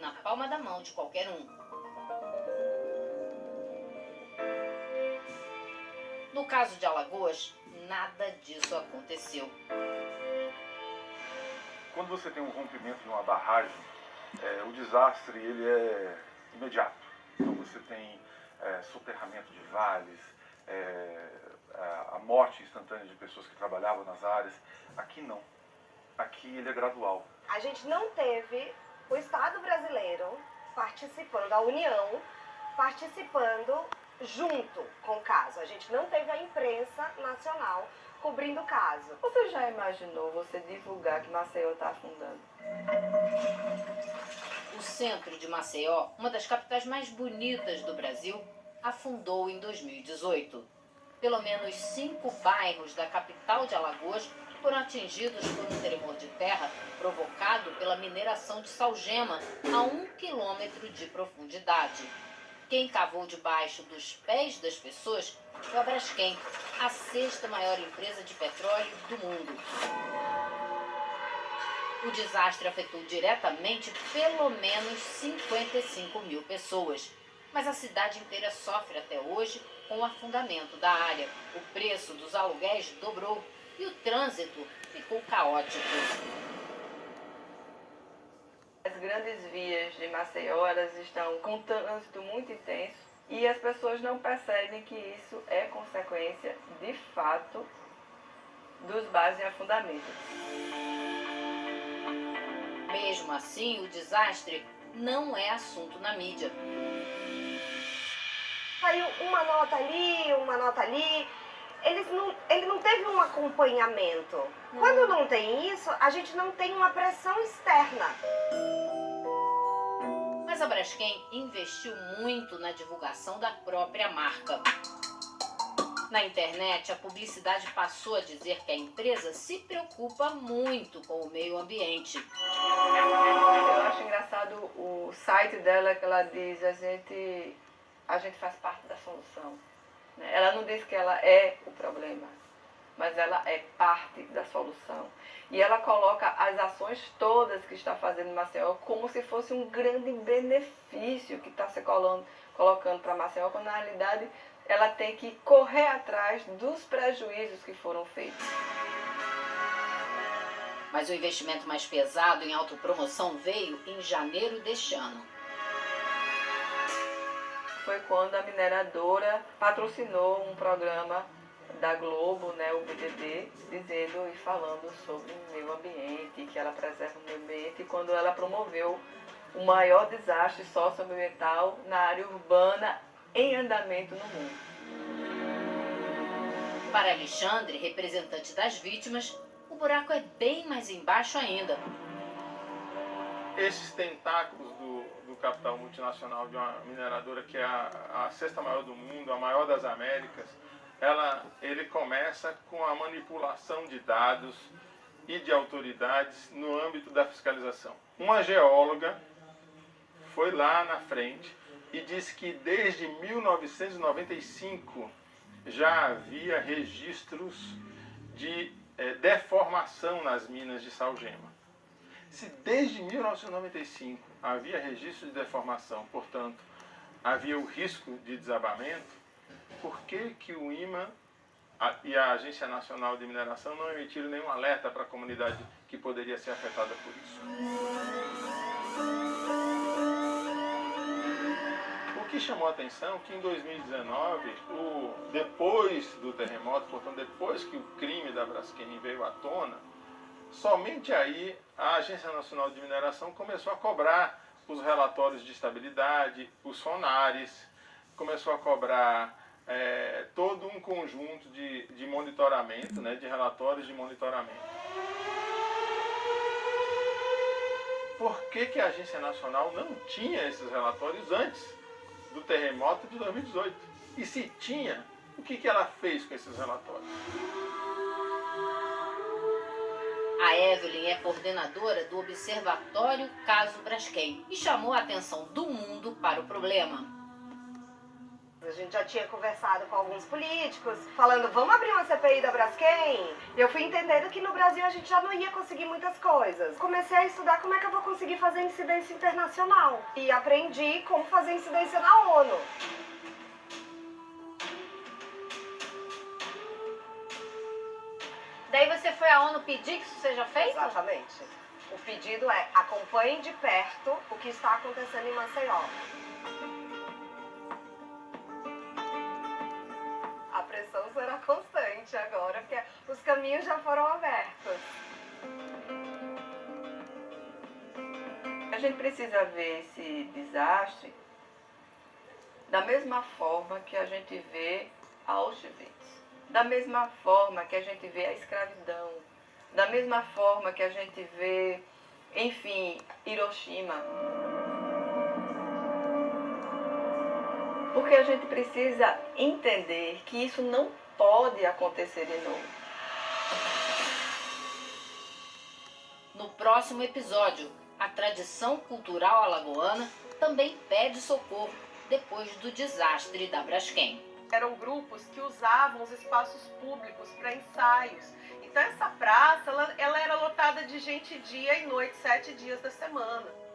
na palma da mão de qualquer um. No caso de Alagoas, nada disso aconteceu. Quando você tem um rompimento de uma barragem, o desastre ele é imediato. Então você tem soterramento de vales, a morte instantânea de pessoas que trabalhavam nas áreas. Aqui não. Aqui ele é gradual. A gente não teve o Estado brasileiro participando, a União participando junto com o caso. A gente não teve a imprensa nacional cobrindo o caso. Você já imaginou você divulgar que Maceió está afundando? O centro de Maceió, uma das capitais mais bonitas do Brasil, afundou em 2018. Pelo menos 5 bairros da capital de Alagoas foram atingidos por um tremor de terra provocado pela mineração de salgema a 1 quilômetro de profundidade. Quem cavou debaixo dos pés das pessoas foi a Braskem, a 6ª maior empresa de petróleo do mundo. O desastre afetou diretamente pelo menos 55 mil pessoas. Mas a cidade inteira sofre até hoje com o afundamento da área. O preço dos aluguéis dobrou e o trânsito ficou caótico. As grandes vias de Maceió, elas estão com um trânsito muito intenso e as pessoas não percebem que isso é consequência, de fato, dos bares em afundamento. Mesmo assim, o desastre não é assunto na mídia. Saiu uma nota ali, uma nota ali. Ele não teve um acompanhamento. Quando não tem isso, a gente não tem uma pressão externa. Mas a Braskem investiu muito na divulgação da própria marca. Na internet, a publicidade passou a dizer que a empresa se preocupa muito com o meio ambiente. Eu acho engraçado o site dela, que ela diz, a gente faz parte da solução. Ela não diz que ela é o problema, mas ela é parte da solução. E ela coloca as ações todas que está fazendo em Maceió como se fosse um grande benefício que está se colocando para Maceió, quando na realidade ela tem que correr atrás dos prejuízos que foram feitos. Mas o investimento mais pesado em autopromoção veio em janeiro deste ano. Foi quando a mineradora patrocinou um programa da Globo, o BBB, dizendo e falando sobre o meio ambiente, que ela preserva o meio ambiente, e quando ela promoveu o maior desastre socioambiental na área urbana em andamento no mundo. Para Alexandre, representante das vítimas, o buraco é bem mais embaixo ainda. Esses tentáculos do capital multinacional de uma mineradora que é a 6ª maior do mundo, a maior das Américas, ele começa com a manipulação de dados e de autoridades no âmbito da fiscalização. Uma geóloga foi lá na frente e disse que desde 1995 já havia registros de deformação nas minas de salgema. Se desde 1995 havia registro de deformação, portanto, havia o risco de desabamento, por que o IMA e a Agência Nacional de Mineração não emitiram nenhum alerta para a comunidade que poderia ser afetada por isso? O que chamou a atenção é que em 2019, depois do terremoto, portanto, depois que o crime da Braskem veio à tona, somente aí a Agência Nacional de Mineração começou a cobrar os relatórios de estabilidade, os sonares, começou a cobrar todo um conjunto de monitoramento, de relatórios de monitoramento. Por que a Agência Nacional não tinha esses relatórios antes do terremoto de 2018? E se tinha, o que ela fez com esses relatórios? A Evelyn é coordenadora do Observatório Caso Braskem e chamou a atenção do mundo para o problema. A gente já tinha conversado com alguns políticos, falando, vamos abrir uma CPI da Braskem? E eu fui entendendo que no Brasil a gente já não ia conseguir muitas coisas. Comecei a estudar como é que eu vou conseguir fazer incidência internacional. E aprendi como fazer incidência na ONU. Daí você foi à ONU pedir que isso seja feito? Exatamente. O pedido é, acompanhe de perto o que está acontecendo em Maceió. A pressão será constante agora, porque os caminhos já foram abertos. A gente precisa ver esse desastre da mesma forma que a gente vê Auschwitz, da mesma forma que a gente vê a escravidão, da mesma forma que a gente vê, enfim, Hiroshima. Porque a gente precisa entender que isso não pode acontecer de novo. No próximo episódio, a tradição cultural alagoana também pede socorro depois do desastre da Braskem. Eram grupos que usavam os espaços públicos para ensaios. Então essa praça ela era lotada de gente dia e noite, 7 dias da semana.